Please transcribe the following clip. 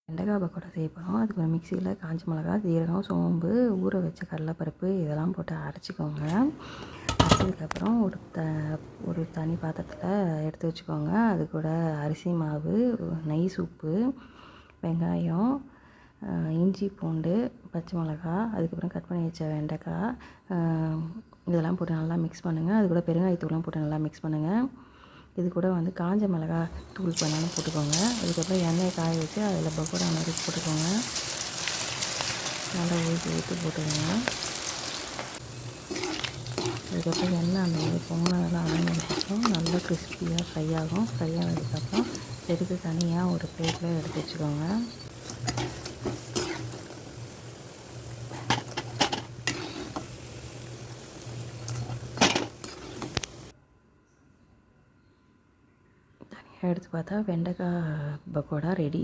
வெண்டைக்காய் பக்கோடா செய்ய போகிறோம். அதுக்கு ஒரு மிக்சியில் காஞ்ச மிளகா, ஜீரகம், சோம்பு, ஊற வச்ச கடலைப்பருப்பு இதெல்லாம் போட்டு அரைச்சிக்கோங்க. அரைச்சதுக்கப்புறம் ஒரு தனி பாத்திரத்தில் எடுத்து வச்சுக்கோங்க. அது கூட அரிசி மாவு, நைஸ் உப்பு, வெங்காயம், இஞ்சி, பூண்டு, பச்சை மிளகா, அதுக்கப்புறம் கட் பண்ணி வச்ச வெண்டைக்காய் இதெல்லாம் போட்டு நல்லா மிக்ஸ் பண்ணுங்கள். அது கூட பெருங்காயத்தூள்லாம் போட்டு நல்லா மிக்ஸ் பண்ணுங்கள். இது கூட வந்து காஞ்ச மிளகா தூள் பண்ணாலும் போட்டுக்கோங்க. அதுக்கப்புறம் எண்ணெயை காய வச்சு அதில் பக்கோடா மாதிரி போட்டுக்கோங்க. நல்லா ஊற்றி போட்டுக்கோங்க. அதுக்கப்புறம் எண்ணெய் அந்த மாதிரி பொங்கலாம் அரைஞ்சதுக்கப்புறம் நல்லா கிறிஸ்பியாக ஃப்ரை ஆகும். ஃப்ரை ஆனதுக்கப்புறம் எடுத்து தனியாக ஒரு பிளேட்டில் எடுத்து வச்சுக்கோங்க. தனியாக எடுத்து பார்த்தா வெண்டைக்காய் பக்கோடா ரெடி.